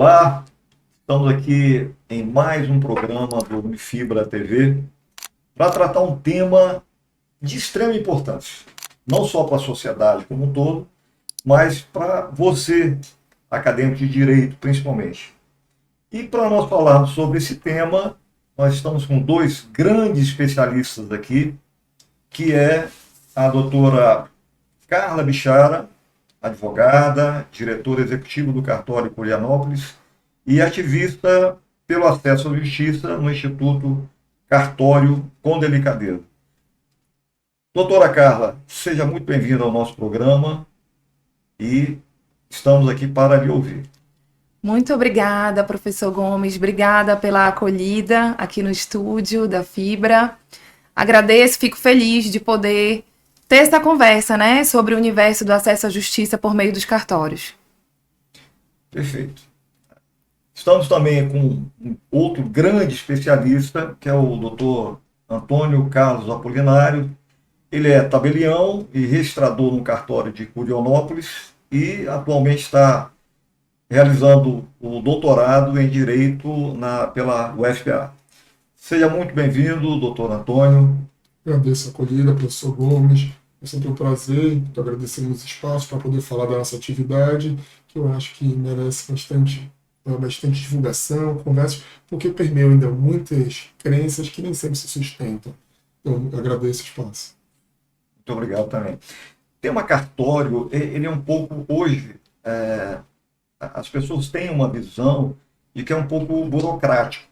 Olá, estamos aqui em mais um programa do Unifibra TV para tratar um tema de extrema importância, não só para a sociedade como um todo, mas para você, acadêmico de direito, principalmente. E para nós falarmos sobre esse tema, nós estamos com dois grandes especialistas aqui, que é a doutora Carla Bichara, advogada, diretora executiva do Cartório Curianópolis e ativista pelo acesso à justiça no Instituto Cartório com Delicadeza. Doutora Carla, seja muito bem-vinda ao nosso programa e estamos aqui para lhe ouvir. Muito obrigada, professor Gomes. Obrigada pela acolhida aqui no estúdio da Fibra. Agradeço, fico feliz de poder ter essa conversa, né, sobre o universo do acesso à justiça por meio dos cartórios. Perfeito. Estamos também com um outro grande especialista, que é o doutor Antônio Carlos Apolinário. Ele é tabelião e registrador no cartório de Curionópolis e atualmente está realizando o doutorado em Direito pela UFPA. Seja muito bem-vindo, doutor Antônio. Agradeço a acolhida, professor Gomes. É sempre um prazer, agradecemos o espaço para poder falar da nossa atividade, que eu acho que merece bastante divulgação, conversa, porque permeia ainda muitas crenças que nem sempre se sustentam. Então, eu agradeço o espaço. Muito obrigado também. O tema cartório, ele é um pouco, hoje, as pessoas têm uma visão de que é um pouco burocrático,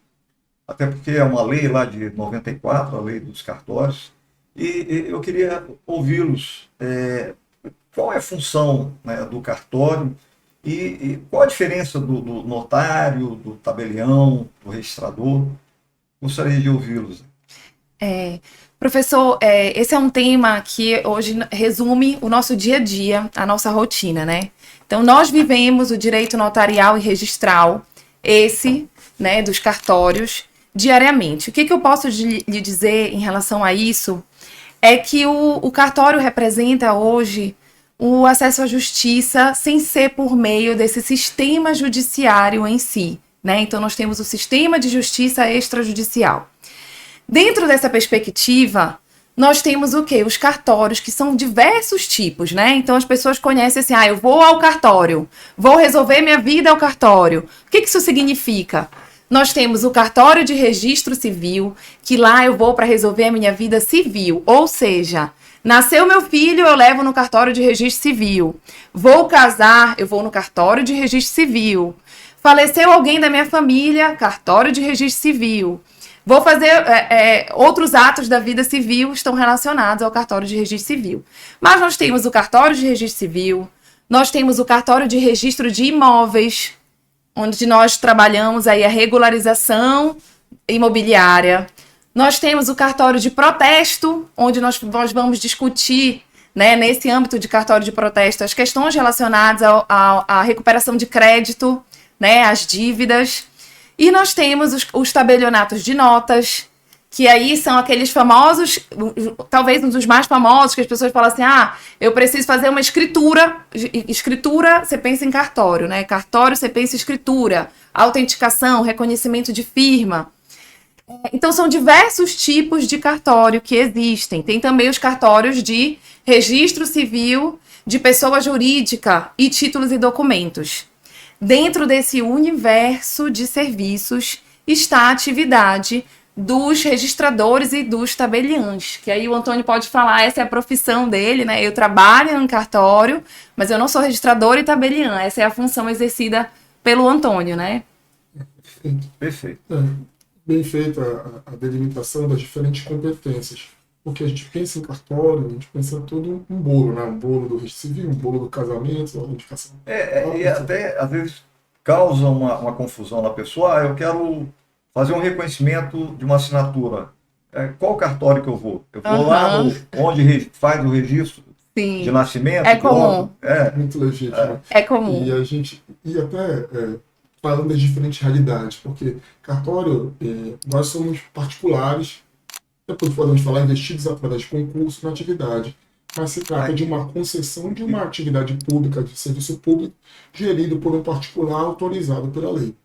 até porque é uma lei lá de 94, a lei dos cartórios, e eu queria ouvi-los. Qual é a função, né, do cartório e qual a diferença do notário, do tabelião, do registrador? Gostaria de ouvi-los. Professor, esse é um tema que hoje resume o nosso dia a dia, a nossa rotina, né? Então, nós vivemos o direito notarial e registral, né, dos cartórios, diariamente. O que eu posso lhe dizer em relação a isso é que o cartório representa hoje o acesso à justiça sem ser por meio desse sistema judiciário em si, né? Então, nós temos o sistema de justiça extrajudicial. Dentro dessa perspectiva, nós temos o quê? Os cartórios, que são diversos tipos, né? Então, as pessoas conhecem assim, eu vou ao cartório, vou resolver minha vida ao cartório. O que isso significa? Nós temos o cartório de registro civil, que lá eu vou para resolver a minha vida civil, ou seja, nasceu meu filho, eu levo no cartório de registro civil. Vou casar, eu vou no cartório de registro civil. Faleceu alguém da minha família, cartório de registro civil. Vou fazer outros atos da vida civil estão relacionados ao cartório de registro civil. Mas nós temos o cartório de registro civil, nós temos o cartório de registro de imóveis, onde nós trabalhamos aí a regularização imobiliária. Nós temos o cartório de protesto, onde nós vamos discutir, né, nesse âmbito de cartório de protesto, as questões relacionadas à recuperação de crédito, né, as dívidas. E nós temos os tabelionatos de notas, que aí são aqueles famosos, talvez um dos mais famosos, que as pessoas falam assim, eu preciso fazer uma escritura. Escritura, você pensa em cartório, né? Cartório, você pensa em escritura, autenticação, reconhecimento de firma. Então, são diversos tipos de cartório que existem. Tem também os cartórios de registro civil, de pessoa jurídica e títulos e documentos. Dentro desse universo de serviços está a atividade dos registradores e dos tabeliães, que aí o Antônio pode falar, essa é a profissão dele, né? Eu trabalho em cartório, mas eu não sou registrador e tabeliã, essa é a função exercida pelo Antônio, né? Perfeito. Bem feita a delimitação das diferentes competências, porque a gente pensa em cartório, a gente pensa em todo um bolo, né? Um bolo do registro civil, um bolo do casamento, da autenticação. E até, às vezes, causa uma confusão na pessoa. Eu quero fazer um reconhecimento de uma assinatura. Qual cartório que eu vou? Eu vou lá onde faz o registro. Sim. De nascimento? É comum. Muito legítimo. É comum. E até falando das diferentes realidades, porque cartório, nós somos particulares, depois podemos falar investidos através de concurso na atividade. mas se trata de uma concessão de uma atividade pública, de serviço público, gerido por um particular autorizado pela lei.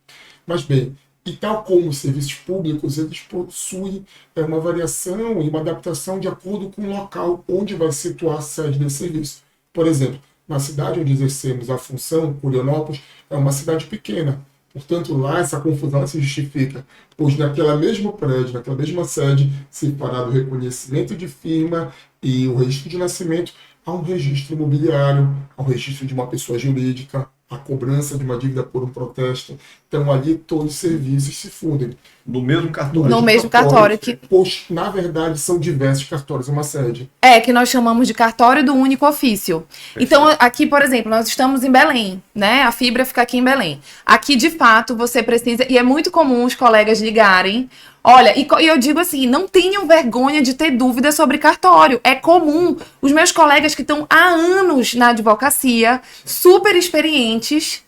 Mas, bem, e tal como os serviços públicos, eles possuem uma variação e uma adaptação de acordo com o local onde vai situar a sede desse serviço. Por exemplo, na cidade onde exercemos a função, Curionópolis, é uma cidade pequena. Portanto, lá essa confusão se justifica, pois naquela mesma prédio, naquela mesma sede, separado o reconhecimento de firma e o registro de nascimento, há um registro imobiliário, há um registro de uma pessoa jurídica, a cobrança de uma dívida por um protesto. Então, ali todos os serviços se fundem. No mesmo cartório. No mesmo cartório que... Pois, na verdade, são diversos cartórios, uma sede. que nós chamamos de cartório do único ofício. Então, aqui, por exemplo, nós estamos em Belém, né? A Fibra fica aqui em Belém. Aqui, de fato, você precisa... E é muito comum os colegas ligarem. Olha, e eu digo assim, não tenham vergonha de ter dúvidas sobre cartório. É comum. Os meus colegas que estão há anos na advocacia, super experientes,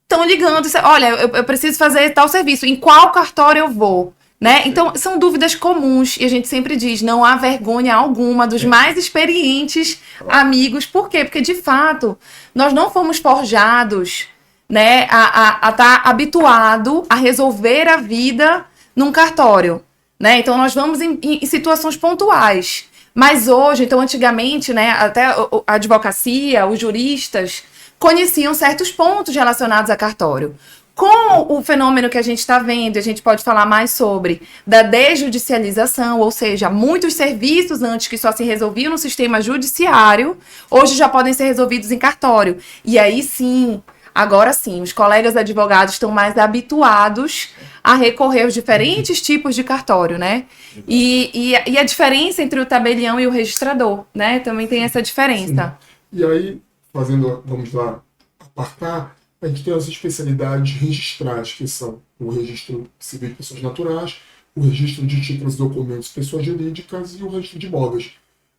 estão ligando. Olha, eu preciso fazer tal serviço. Em qual cartório eu vou? Né? Então, são dúvidas comuns. E a gente sempre diz, não há vergonha alguma dos mais experientes amigos. Por quê? Porque, de fato, nós não fomos forjados, né, a estar habituado a resolver a vida num cartório, né? Então, nós vamos em situações pontuais. Mas hoje, então, antigamente, né, até a advocacia, os juristas conheciam certos pontos relacionados a cartório. Com o fenômeno que a gente está vendo, a gente pode falar mais sobre, da desjudicialização, ou seja, muitos serviços antes que só se resolviam no sistema judiciário, hoje já podem ser resolvidos em cartório. E aí sim, agora sim, os colegas advogados estão mais habituados a recorrer aos diferentes tipos de cartório, né? E a diferença entre o tabelião e o registrador, né? Também tem essa diferença. Sim. E aí, vamos lá, apartar, a gente tem as especialidades registrais, que são o registro civil de pessoas naturais, o registro de títulos e documentos de pessoas jurídicas e o registro de imóveis.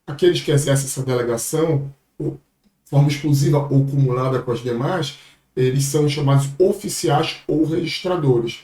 Aqueles que exercem essa delegação, de forma exclusiva ou cumulada com as demais, eles são chamados oficiais ou registradores.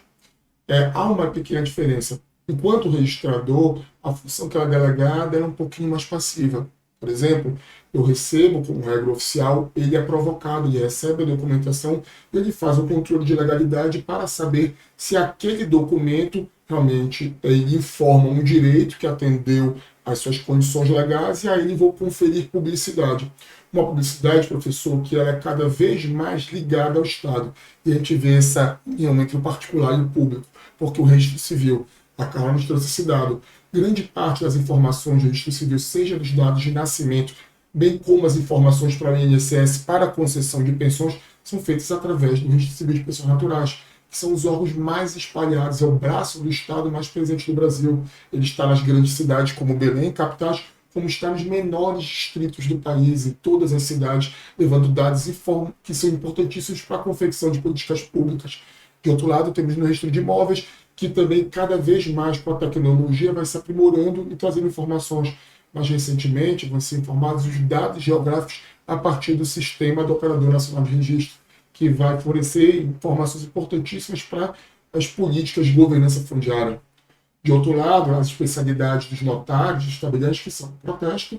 Há uma pequena diferença. Enquanto registrador, a função que ela é delegada é um pouquinho mais passiva. Por exemplo, eu recebo como regra oficial, ele é provocado, ele recebe a documentação, ele faz o controle de legalidade para saber se aquele documento realmente ele informa um direito que atendeu às suas condições legais, e aí vou conferir publicidade. Uma publicidade, professor, que ela é cada vez mais ligada ao Estado. E a gente vê essa união entre o particular e o público, porque o registro civil, a Carla nos trouxe esse dado, grande parte das informações do registro civil, seja dos dados de nascimento, bem como as informações para o INSS para a concessão de pensões, são feitas através do registro civil de pessoas naturais, que são os órgãos mais espalhados, é o braço do Estado mais presente no Brasil. Ele está nas grandes cidades como Belém, capitais, como está nos menores distritos do país, em todas as cidades, levando dados que são importantíssimos para a confecção de políticas públicas. De outro lado, temos no registro de imóveis, que também cada vez mais com a tecnologia vai se aprimorando e trazendo informações. Mais recentemente, vão ser informados os dados geográficos a partir do sistema do Operador Nacional de Registro, que vai fornecer informações importantíssimas para as políticas de governança fundiária. De outro lado, as especialidades dos notários, dos tabeliães, que são protesto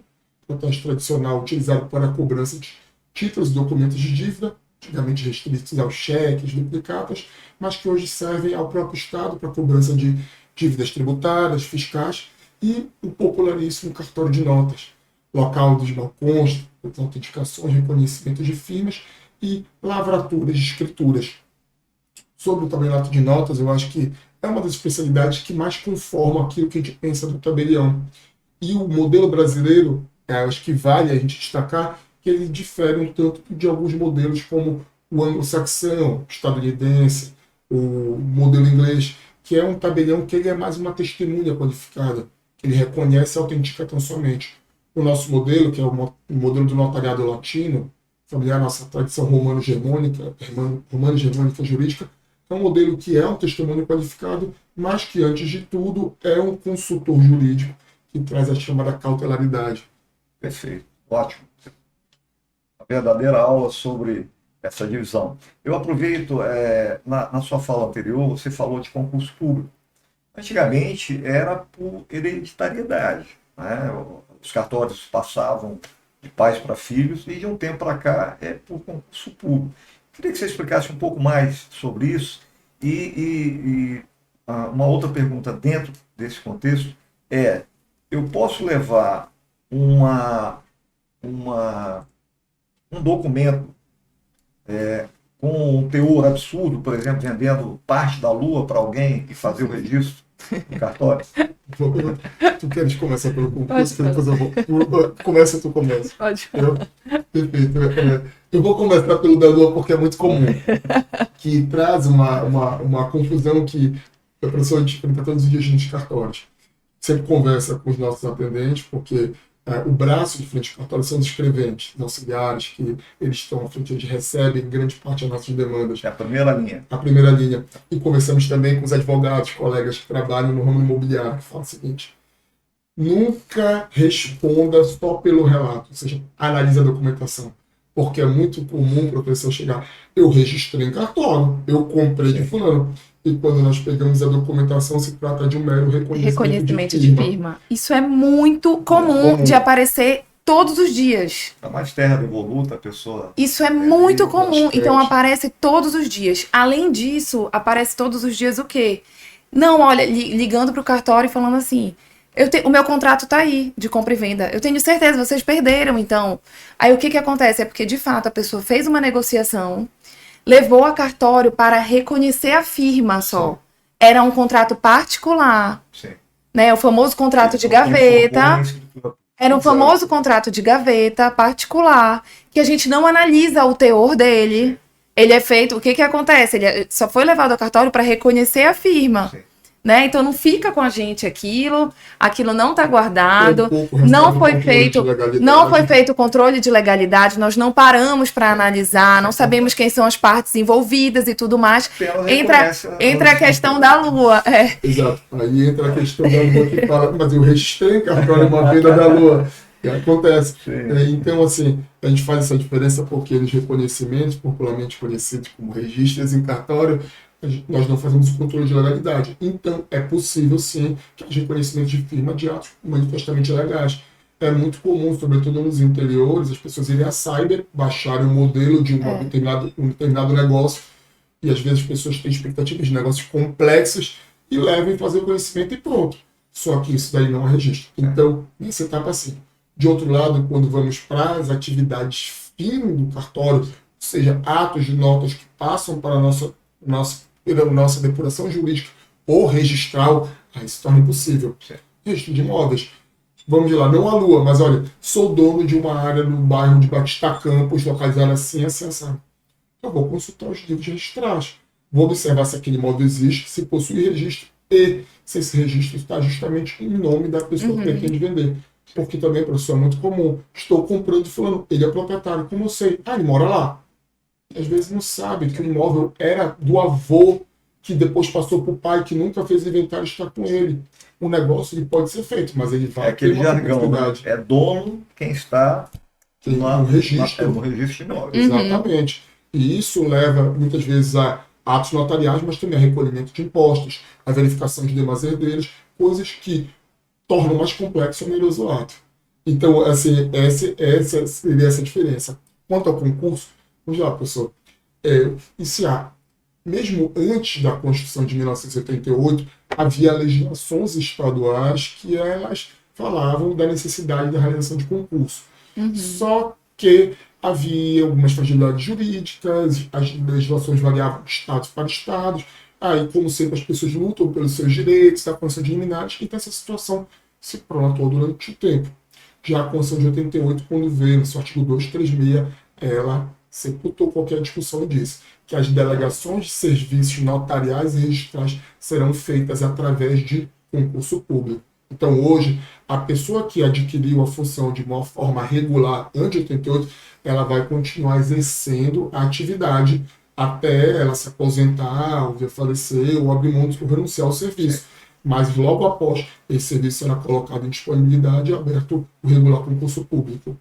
tradicional utilizado para a cobrança de títulos e documentos de dívida, antigamente restritos aos cheques, duplicatas, mas que hoje servem ao próprio Estado para a cobrança de dívidas tributárias, fiscais, e o popularíssimo cartório de notas, local dos balcões, das autenticações, reconhecimento de firmas e lavraturas de escrituras. Sobre o tabelionato de notas, eu acho que é uma das especialidades que mais conforma aquilo que a gente pensa do tabelião. E o modelo brasileiro, acho que vale a gente destacar que ele difere um tanto de alguns modelos como o anglo-saxão, o estadunidense, o modelo inglês, que é um tabelião que ele é mais uma testemunha qualificada. Ele reconhece e autentica tão somente. O nosso modelo, que é o modelo do notariado latino, familiar à nossa tradição romano-germânica jurídica, é um modelo que é um testemunho qualificado, mas que, antes de tudo, é um consultor jurídico que traz a chamada cautelaridade. Perfeito, ótimo. A verdadeira aula sobre essa divisão. Eu aproveito, na sua fala anterior, você falou de concurso público. Antigamente era por hereditariedade, né? os cartórios passavam de pais para filhos, e de um tempo para cá é por concurso público. Queria que você explicasse um pouco mais sobre isso. Uma outra pergunta dentro desse contexto é: eu posso levar um documento com um teor absurdo, por exemplo, vendendo parte da Lua para alguém e fazer o registro no cartório? Tu queres começar pelo concurso? Depois eu vou. Começa, tu começa. Pode. Perfeito. Eu vou começar pelo da Lua porque é muito comum. Que traz uma confusão que a pessoa enfrenta todos os dias nos cartórios. Sempre conversa com os nossos atendentes, porque o braço de frente do cartório são os escreventes, os auxiliares, que eles estão à frente, eles recebem grande parte das nossas demandas. É a primeira linha. A primeira linha. E conversamos também com os advogados, colegas que trabalham no ramo imobiliário, que falam o seguinte: nunca responda só pelo relato, ou seja, analise a documentação. Porque é muito comum o professor chegar: eu registrei em cartório, eu comprei de fulano. E quando nós pegamos a documentação, se trata de um mero reconhecimento de firma. Isso é muito comum de aparecer todos os dias. Está mais terra devoluta, a pessoa... Isso é muito comum, então aparece todos os dias. Além disso, aparece todos os dias o quê? Não, olha, ligando para o cartório e falando assim: o meu contrato está aí, de compra e venda. Eu tenho certeza, vocês perderam, então. Aí o que acontece? É porque, de fato, a pessoa fez uma negociação, levou a cartório para reconhecer a firma só. Sim. Era um contrato particular. Sim. Né? O famoso contrato de gaveta. Era um famoso contrato de gaveta particular, que a gente não analisa o teor dele. Sim. Ele é feito... O que acontece? Ele só foi levado ao cartório para reconhecer a firma. Sim. Né? Então não fica com a gente aquilo não está guardado, não foi feito o controle de legalidade, nós não paramos para analisar, não sabemos quem são as partes envolvidas e tudo mais. Entra a questão da Lua. Exato, aí entra a questão da Lua que fala: mas eu registrei em cartório uma venda da Lua. E acontece. Então, assim, a gente faz essa diferença porque nos reconhecimentos, popularmente conhecidos como registros em cartório, nós não fazemos o controle de legalidade. Então, é possível, sim, que haja reconhecimento de firma de atos manifestamente legais. É muito comum, sobretudo nos interiores, as pessoas irem a cyber, baixarem o modelo de um determinado negócio, e às vezes as pessoas têm expectativas de negócios complexos e levam a fazer o conhecimento e pronto. Só que isso daí não é registro. Então, nessa etapa, assim. De outro lado, quando vamos para as atividades fim do cartório, ou seja, atos de notas que passam para a nossa depuração jurídica ou registral, aí se torna impossível. Registro de imóveis. Vamos lá, não a Lua, mas olha, sou dono de uma área no bairro de Batista Campos, localizada assim, assim, assim. Eu vou consultar os livros registrais. Vou observar se aquele imóvel existe, se possui registro e se esse registro está justamente em nome da pessoa que pretende vender. Porque também, professor, é muito comum. Estou comprando fulano, ele é proprietário, como eu sei? Ele mora lá. Às vezes não sabe que o imóvel era do avô, que depois passou para o pai, que nunca fez inventário, está com ele. O negócio ele pode ser feito, mas ele vai... É aquele jargão, né? É dono quem está no registro. No registro de imóvel. Exatamente. E isso leva, muitas vezes, a atos notariais, mas também a recolhimento de impostos, a verificação de demais herdeiros, coisas que tornam mais complexo e oneroso o ato. Então, assim, essa seria essa diferença. Quanto ao concurso, vamos lá, professor. Mesmo antes da Constituição de 1988, havia legislações estaduais que elas falavam da necessidade da realização de concurso. Só que havia algumas fragilidades jurídicas, as legislações variavam de estados para estados. Aí, como sempre, as pessoas lutam pelos seus direitos, a Constituição de liminares, então essa situação se prolongou durante o tempo. Já a Constituição de 88, quando veio no seu artigo 236, ela sepultou qualquer discussão e disse que as delegações de serviços notariais e registrais serão feitas através de concurso público. Então, hoje, a pessoa que adquiriu a função de uma forma regular antes de 88, ela vai continuar exercendo a atividade até ela se aposentar, ou vir falecer, ou abrir mão ou renunciar ao serviço. Mas logo após esse serviço será colocado em disponibilidade e aberto o regular concurso público.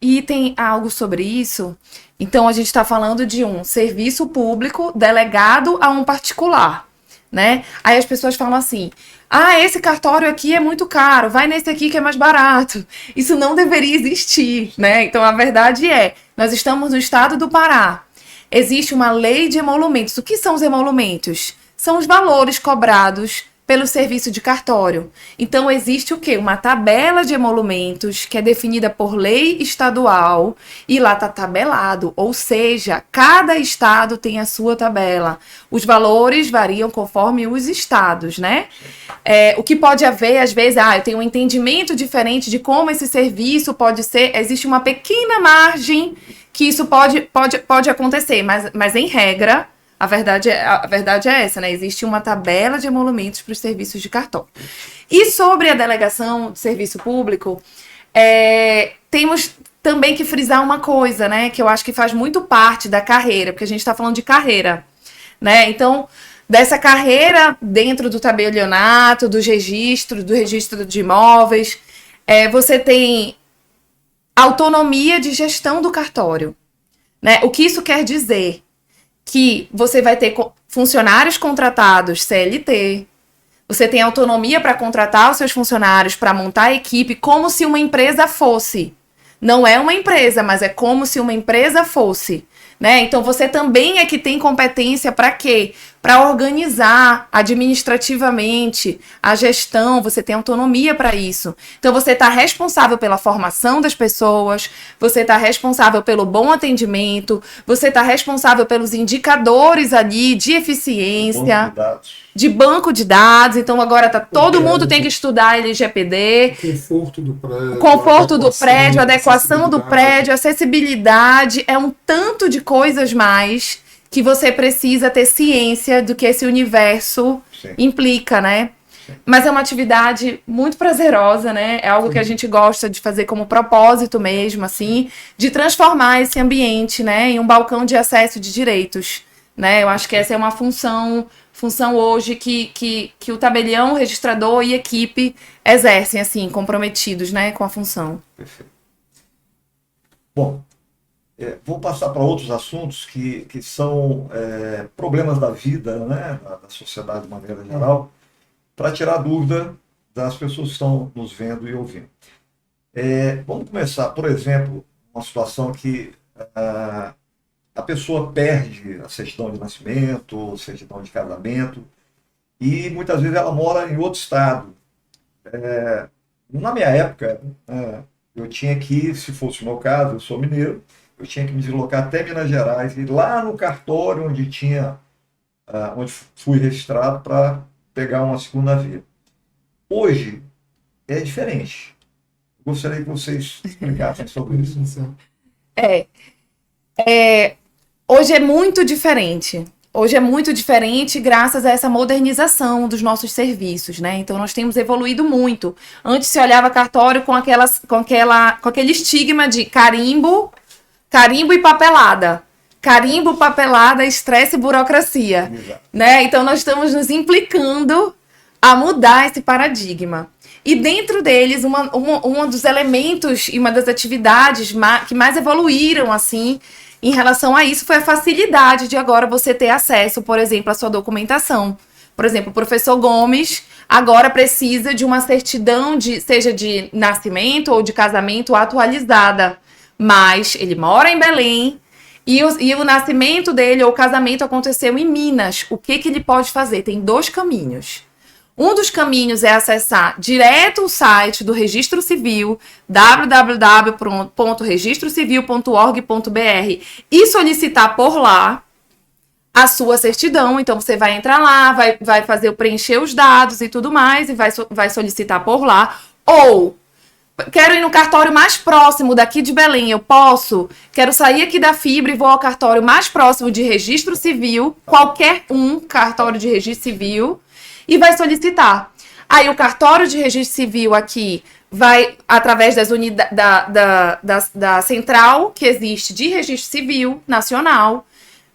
E tem algo sobre isso? Então a gente está falando de um serviço público delegado a um particular. né? Aí as pessoas falam assim: ah, esse cartório aqui é muito caro, vai nesse aqui que é mais barato. Isso não deveria existir, né? Então a verdade é, nós estamos no estado do Pará. Existe uma lei de emolumentos. O que são os emolumentos? São os valores cobrados pelo serviço de cartório. Então existe o quê? Uma tabela de emolumentos que é definida por lei estadual e lá está tabelado, ou seja, cada estado tem a sua tabela. Os valores variam conforme os estados, né? O que pode haver, às vezes, eu tenho um entendimento diferente de como esse serviço pode ser, existe uma pequena margem que isso pode acontecer, mas em regra, a verdade é essa, né? Existe uma tabela de emolumentos para os serviços de cartório. E sobre a delegação de serviço público, temos também que frisar uma coisa, né? Que eu acho que faz muito parte da carreira, porque a gente está falando de carreira, né? Então, dessa carreira dentro do tabelionato, do registro de imóveis, você tem autonomia de gestão do cartório, né? O que isso quer dizer? Que você vai ter funcionários contratados CLT, você tem autonomia para contratar os seus funcionários, para montar a equipe, como se uma empresa fosse. Não é uma empresa, mas é como se uma empresa fosse, né? Então você também é que tem competência para quê? Para organizar administrativamente a gestão, você tem autonomia para isso. Então você está responsável pela formação das pessoas, você está responsável pelo bom atendimento, você está responsável pelos indicadores ali de eficiência, de banco de dados. Então agora todo mundo tem que estudar LGPD. Conforto do prédio, adequação do prédio, acessibilidade, é um tanto de coisas mais que você precisa ter ciência do que esse universo implica, né? Sim. Mas é uma atividade muito prazerosa, né? É algo que a gente gosta de fazer como propósito mesmo, assim, de transformar esse ambiente, né, em um balcão de acesso de direitos, né? Eu acho que essa é uma função hoje que o tabelião, o registrador e a equipe exercem, assim, comprometidos, né, com a função. Perfeito. Bom, vou passar para outros assuntos que são problemas da vida, né, da sociedade de maneira geral, para tirar a dúvida das pessoas que estão nos vendo e ouvindo. Vamos começar, por exemplo, uma situação que a pessoa perde a certidão de nascimento, certidão de casamento, e muitas vezes ela mora em outro estado. Na minha época, eu tinha que, se fosse o meu caso, eu sou mineiro, eu tinha que me deslocar até Minas Gerais, e lá no cartório onde fui registrado para pegar uma segunda via. Hoje é diferente. Gostaria que vocês explicassem sobre isso. Hoje é muito diferente. Hoje é muito diferente graças a essa modernização dos nossos serviços, né? Então nós temos evoluído muito. Antes se olhava cartório com aquele estigma de carimbo e papelada. Carimbo, papelada, estresse e burocracia. Né? Então nós estamos nos implicando a mudar esse paradigma. E dentro deles, um dos elementos e uma das atividades que mais evoluíram, assim, em relação a isso, foi a facilidade de agora você ter acesso, por exemplo, à sua documentação. Por exemplo, o professor Gomes agora precisa de uma certidão, seja de nascimento ou de casamento atualizada. Mas ele mora em Belém e o nascimento dele ou o casamento aconteceu em Minas. O que ele pode fazer? Tem 2 caminhos. Um dos caminhos é acessar direto o site do Registro Civil, www.registrocivil.org.br, e solicitar por lá a sua certidão. Então você vai entrar lá, vai preencher os dados e tudo mais, e vai solicitar por lá. Ou quero ir no cartório mais próximo daqui de Belém, eu posso? Quero sair aqui da fibra e vou ao cartório mais próximo de registro civil, qualquer cartório de registro civil, e vai solicitar. Aí o cartório de registro civil aqui vai, através das unidades da central que existe de registro civil nacional,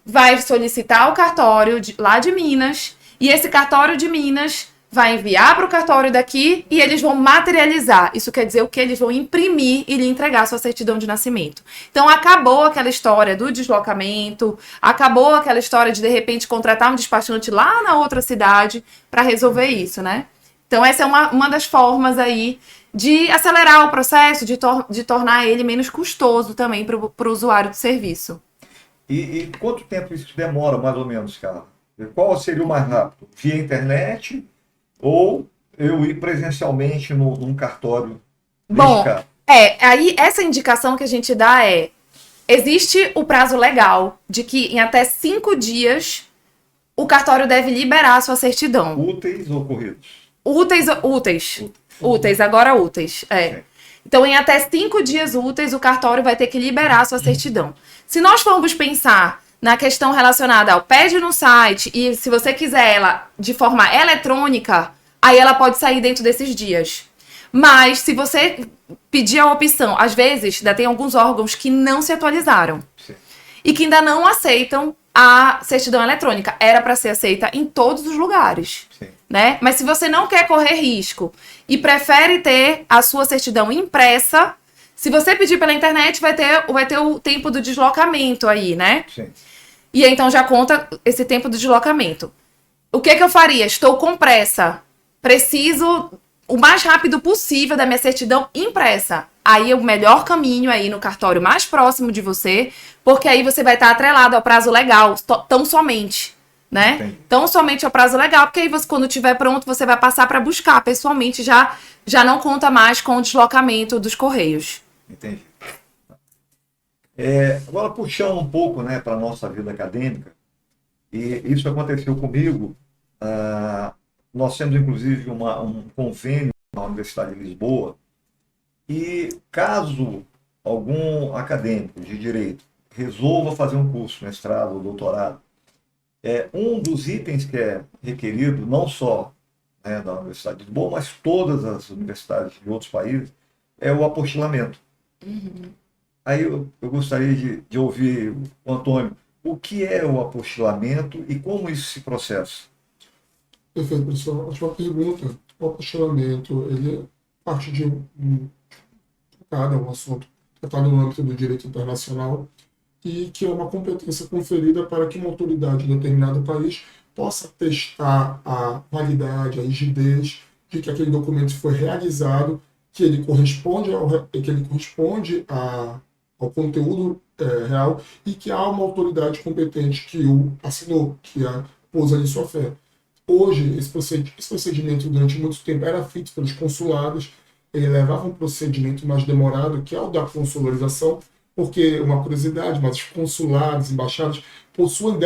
vai solicitar o cartório lá de Minas, e esse cartório de Minas vai enviar para o cartório daqui e eles vão materializar. Isso quer dizer o que? Eles vão imprimir e lhe entregar a sua certidão de nascimento. Então, acabou aquela história do deslocamento, acabou aquela história de repente, contratar um despachante lá na outra cidade para resolver isso, né? Então, essa é uma das formas aí de acelerar o processo, de tornar ele menos custoso também para o usuário do serviço. E quanto tempo isso demora, mais ou menos, Carla? Qual seria o mais rápido? Via internet ou eu ir presencialmente num cartório? Bom, aí essa indicação que a gente dá existe o prazo legal de que em até 5 dias o cartório deve liberar a sua certidão. Úteis ou corridos? Úteis, agora úteis. Sim. Então, em até 5 dias úteis, o cartório vai ter que liberar a sua certidão. Se nós formos pensar na questão relacionada ao pede no site e se você quiser ela de forma eletrônica, aí ela pode sair dentro desses dias. Mas, se você pedir a opção, às vezes, ainda tem alguns órgãos que não se atualizaram. Sim. E que ainda não aceitam a certidão eletrônica. Era para ser aceita em todos os lugares. Sim. Né? Mas se você não quer correr risco e prefere ter a sua certidão impressa, se você pedir pela internet, vai ter o tempo do deslocamento aí, né? Sim. E aí, então já conta esse tempo do deslocamento. O que eu faria? Estou com pressa. Preciso o mais rápido possível da minha certidão impressa. Aí o melhor caminho é ir no cartório mais próximo de você, porque aí você vai estar atrelado ao prazo legal, tão somente. Né? Entendi. Então, somente ao prazo legal, porque aí você, quando estiver pronto, você vai passar para buscar pessoalmente, já não conta mais com o deslocamento dos correios. Entendi. Agora, puxando um pouco, né, para a nossa vida acadêmica, e isso aconteceu comigo, nós temos, inclusive, um convênio na Universidade de Lisboa, e caso algum acadêmico de direito resolva fazer um curso, mestrado ou doutorado, um dos itens que é requerido, não só, né, da Universidade de Lisboa, mas todas as universidades de outros países, é o apostilamento. Uhum. Aí eu gostaria de ouvir o Antônio, o que é o apostilamento e como isso se processa? Perfeito, pessoal. Ótima pergunta. O apostilamento, ele é parte de um assunto tratado no âmbito do direito internacional, e que é uma competência conferida para que uma autoridade de determinado país possa testar a validade, a rigidez de que aquele documento foi realizado, que ele corresponde ao conteúdo real e que há uma autoridade competente que o assinou, que pôs ali sua fé. Hoje, esse procedimento durante muito tempo era feito pelos consulados, ele levava um procedimento mais demorado, que é o da consularização, porque, uma curiosidade, mas os consulados, embaixadas, possuem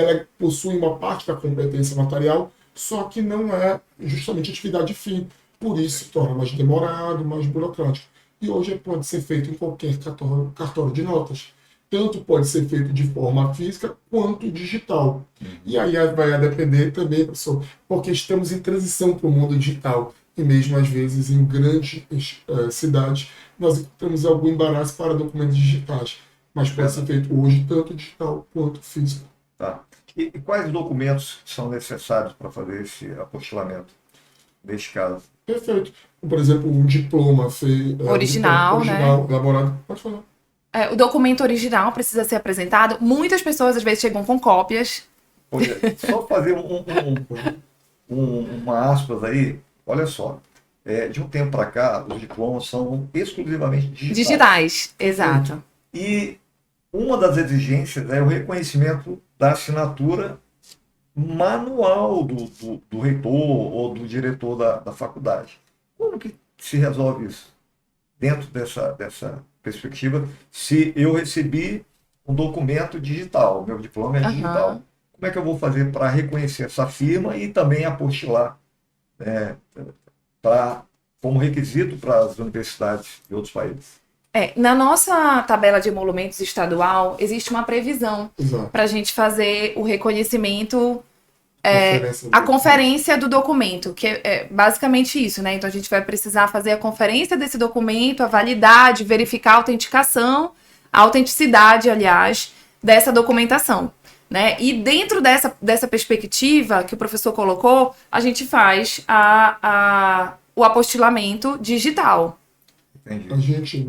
uma parte da competência notarial, só que não é justamente atividade fim. Por isso, se torna mais demorado, mais burocrático. E hoje pode ser feito em qualquer cartório de notas. Tanto pode ser feito de forma física quanto digital. E aí vai depender também, professor, porque estamos em transição para o mundo digital. E mesmo, às vezes, em grandes cidades, nós encontramos algum embaraço para documentos digitais, mas pode ser feito hoje tanto digital quanto físico. Tá. E quais documentos são necessários para fazer esse apostilamento, neste caso? Perfeito. Por exemplo, um diploma Original, né? Elaborado. Pode falar. O documento original precisa ser apresentado. Muitas pessoas, às vezes, chegam com cópias. Só fazer uma aspas aí, olha só. De um tempo para cá, os diplomas são exclusivamente Digitais, exato. E uma das exigências é o reconhecimento da assinatura manual do reitor ou do diretor da faculdade. Como que se resolve isso? Dentro dessa perspectiva, se eu recebi um documento digital, meu diploma é digital, como é que eu vou fazer para reconhecer essa firma e também apostilar como requisito para as universidades de outros países? Na nossa tabela de emolumentos estadual, existe uma previsão para a gente fazer o reconhecimento, a conferência do documento, que é basicamente isso, né? Então a gente vai precisar fazer a conferência desse documento, a validade, verificar a autenticidade, aliás, dessa documentação. né? E dentro dessa perspectiva que o professor colocou, a gente faz o apostilamento digital. Entendi. A gente,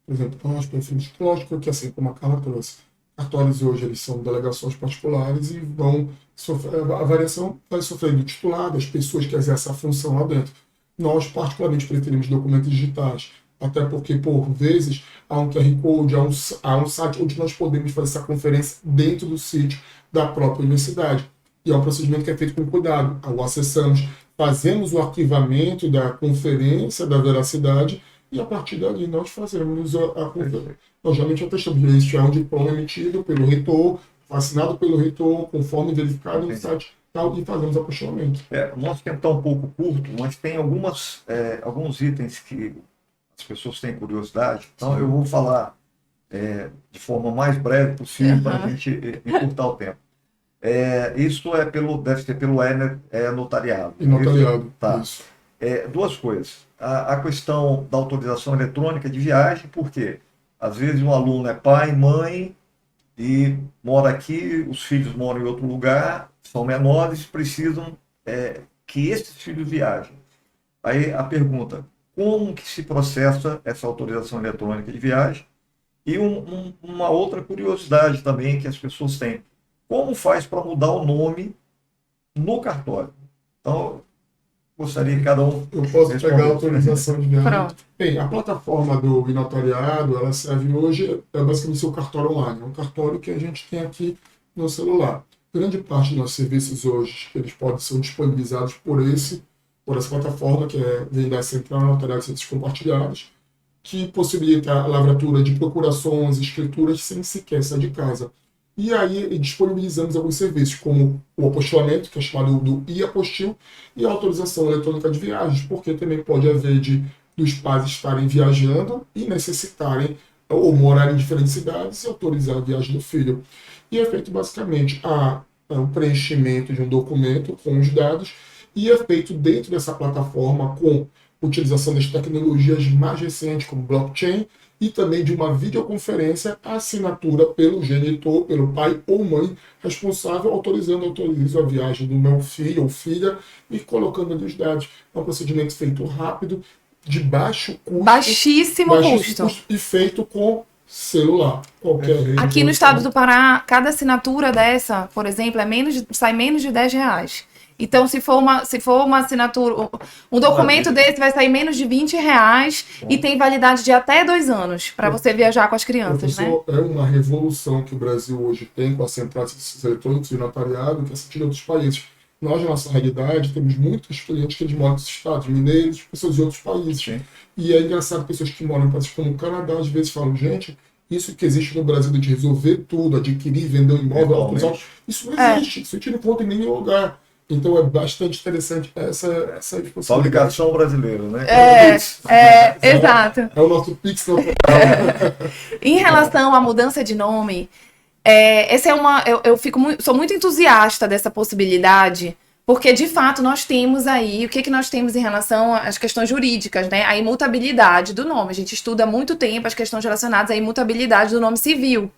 por exemplo, nós preferimos, lógico que assim como a Carla trouxe, cartórios hoje eles são delegações particulares e vão sofrer, a variação vai sofrer do titular, das pessoas que exercem a função lá dentro. Nós, particularmente, preferimos documentos digitais, até porque, por vezes, há um QR Code, há um site onde nós podemos fazer essa conferência dentro do sítio da própria universidade. E é um procedimento que é feito com cuidado. O acessamos, fazemos o arquivamento da conferência, da veracidade, e a partir dali nós fazemos a conferência. Nós geralmente atestamos, isso é um diploma emitido pelo reitor, assinado pelo reitor, conforme verificado no site, tal, e fazemos apostilamento. O nosso tempo está um pouco curto, mas tem alguns itens que as pessoas têm curiosidade, então eu vou falar de forma mais breve possível para a gente encurtar o tempo. Isso deve ser pelo notariado. E notariado, tá. isso. Duas coisas. A questão da autorização eletrônica de viagem, por quê? Às vezes um aluno é pai, mãe, e mora aqui, os filhos moram em outro lugar, são menores, precisam que esses filhos viajem. Aí a pergunta, como que se processa essa autorização eletrônica de viagem? E uma outra curiosidade também que as pessoas têm, como faz para mudar o nome no cartório? Então, gostaria que cada um... Eu posso pegar a autorização de viagem. Pronto. Bem, a plataforma do notariado, ela serve hoje, basicamente o cartório online. É um cartório que a gente tem aqui no celular. Grande parte dos nossos serviços hoje, eles podem ser disponibilizados por essa plataforma, que vem da Central Notarial de Serviços Compartilhados, que possibilita a lavratura de procurações, escrituras, sem sequer sair de casa. E aí disponibilizamos alguns serviços, como o apostilamento, que é chamado do e-apostil, e a autorização eletrônica de viagens, porque também pode haver dos pais estarem viajando e necessitarem ou morarem em diferentes cidades e autorizar a viagem do filho. E é feito basicamente o preenchimento de um documento com os dados e é feito dentro dessa plataforma com utilização das tecnologias mais recentes, como blockchain, e também de uma videoconferência, a assinatura pelo genitor, pelo pai ou mãe responsável, autorizo a viagem do meu filho ou filha e colocando ali os dados. É um procedimento feito rápido, de baixo custo. Baixíssimo custo. E feito com celular. Qualquer rede. Aqui no estado do Pará, cada assinatura dessa, por exemplo, sai menos de R$10. Então, se for uma assinatura, um documento desse vai sair menos de R$20 e tem validade de até 2 anos para você viajar com as crianças, né? É uma revolução que o Brasil hoje tem com a central de serviços eletrônicos e notariado, que é sentido em outros países. Nós, na nossa realidade, temos muitos clientes que moram nos estados, mineiros, pessoas de outros países. Sim. E é engraçado, pessoas que moram em países como o Canadá, às vezes falam, gente, isso que existe no Brasil de resolver tudo, adquirir, vender um imóvel, isso não existe, isso a gente não encontra em nenhum lugar. Então é bastante interessante essa possibilidade. Fabricação brasileira, né? Exato. É o nosso Pix. Em relação à mudança de nome, sou muito entusiasta dessa possibilidade, porque de fato nós temos aí, o que nós temos em relação às questões jurídicas, né? A imutabilidade do nome. A gente estuda há muito tempo as questões relacionadas à imutabilidade do nome civil.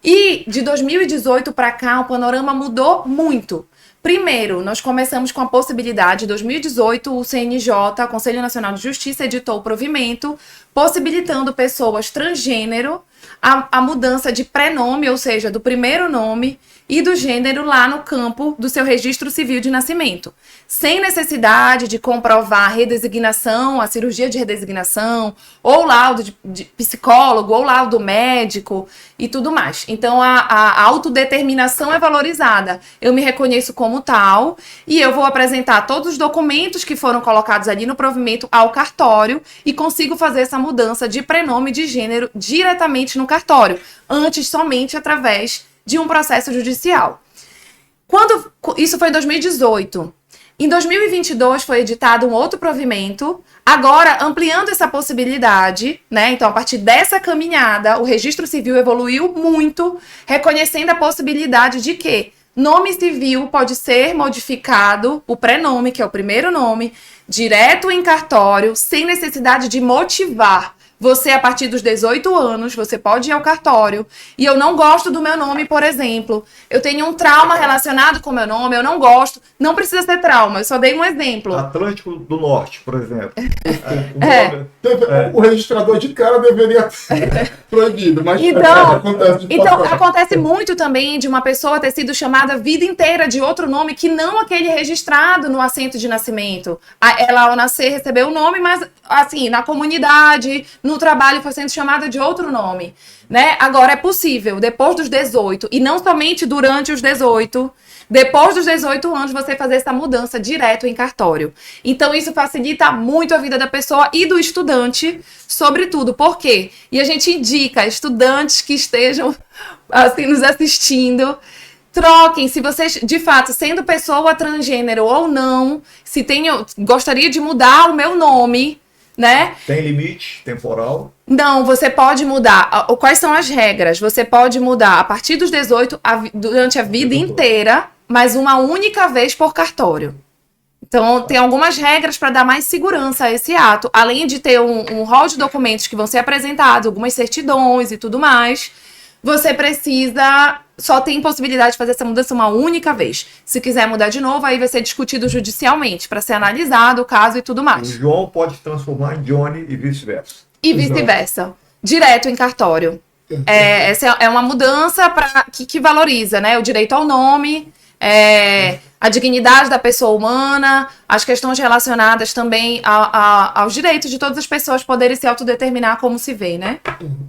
E de 2018 para cá o panorama mudou muito. Primeiro, nós começamos com a possibilidade, em 2018, o CNJ, o Conselho Nacional de Justiça, editou o provimento, possibilitando pessoas transgênero a mudança de prenome, ou seja, do primeiro nome e do gênero lá no campo do seu registro civil de nascimento, sem necessidade de comprovar a redesignação, a cirurgia de redesignação, ou laudo de psicólogo, ou laudo médico e tudo mais. Então, a autodeterminação é valorizada. Eu me reconheço como tal e eu vou apresentar todos os documentos que foram colocados ali no provimento ao cartório e consigo fazer essa mudança de prenome e de gênero diretamente no cartório, antes somente através de um processo judicial. Isso foi em 2018. Em 2022 foi editado um outro provimento, agora ampliando essa possibilidade, né? Então, a partir dessa caminhada, o registro civil evoluiu muito, reconhecendo a possibilidade de que nome civil pode ser modificado, o prenome, que é o primeiro nome, direto em cartório, sem necessidade de motivar Você, a partir dos 18 anos, você pode ir ao cartório. E eu não gosto do meu nome, por exemplo. Eu tenho um trauma relacionado com o meu nome, eu não gosto. Não precisa ser trauma, eu só dei um exemplo. Atlântico do Norte, por exemplo. O registrador de cara deveria ter proibido, mas acontece muito também de uma pessoa ter sido chamada a vida inteira de outro nome que não aquele registrado no assento de nascimento. Ela, ao nascer, recebeu o nome, mas, assim, na comunidade, no trabalho, foi sendo chamada de outro nome, né? Agora, é possível, depois dos 18, e não somente durante os 18, depois dos 18 anos, você fazer essa mudança direto em cartório. Então, isso facilita muito a vida da pessoa e do estudante, sobretudo. Por quê? E a gente indica estudantes que estejam, assim, nos assistindo, troquem, se vocês, de fato, sendo pessoa transgênero ou não, se gostaria de mudar o meu nome, né? Tem limite temporal? Não, você pode mudar. Quais são as regras? Você pode mudar a partir dos 18, durante a vida inteira, mas uma única vez por cartório. Então, tem algumas regras para dar mais segurança a esse ato. Além de ter um rol de documentos que vão ser apresentados, algumas certidões e tudo mais, você só tem possibilidade de fazer essa mudança uma única vez. Se quiser mudar de novo, aí vai ser discutido judicialmente, para ser analisado o caso e tudo mais. O João pode se transformar em Johnny e vice-versa. E vice-versa. Direto em cartório. Essa é uma mudança que valoriza, né, o direito ao nome, a dignidade da pessoa humana, as questões relacionadas também aos direitos de todas as pessoas poderem se autodeterminar como se vê, né?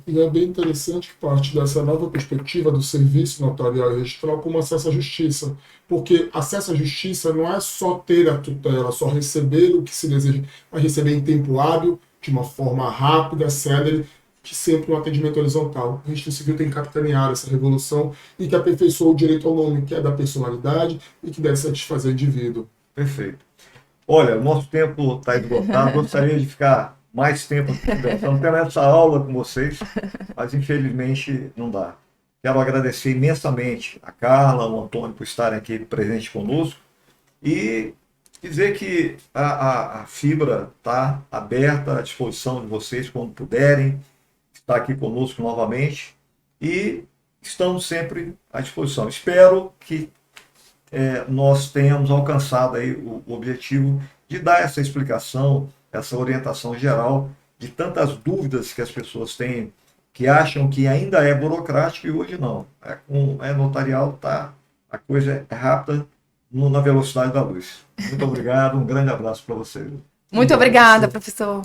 E é bem interessante que parte dessa nova perspectiva do serviço notarial e registral como acesso à justiça. Porque acesso à justiça não é só ter a tutela, só receber o que se deseja, mas receber em tempo hábil, de uma forma rápida, célere, que sempre um atendimento horizontal. O registro civil tem capitaneado essa revolução e que aperfeiçoou o direito ao nome, que é da personalidade e que deve satisfazer o indivíduo. Perfeito. Olha, o nosso tempo está esgotado. Gostaria de ficar mais tempo conversando, tendo essa aula com vocês, mas infelizmente não dá. Quero agradecer imensamente a Carla, ao Antônio por estarem aqui presentes conosco e dizer que a Fibra está aberta à disposição de vocês quando puderem estar aqui conosco novamente e estamos sempre à disposição. Espero que nós tenhamos alcançado aí o objetivo de dar essa explicação, essa orientação geral de tantas dúvidas que as pessoas têm, que acham que ainda é burocrático e hoje não. Notarial, a coisa é rápida na velocidade da luz. Muito obrigado, um grande abraço para vocês. Muito obrigada, professor.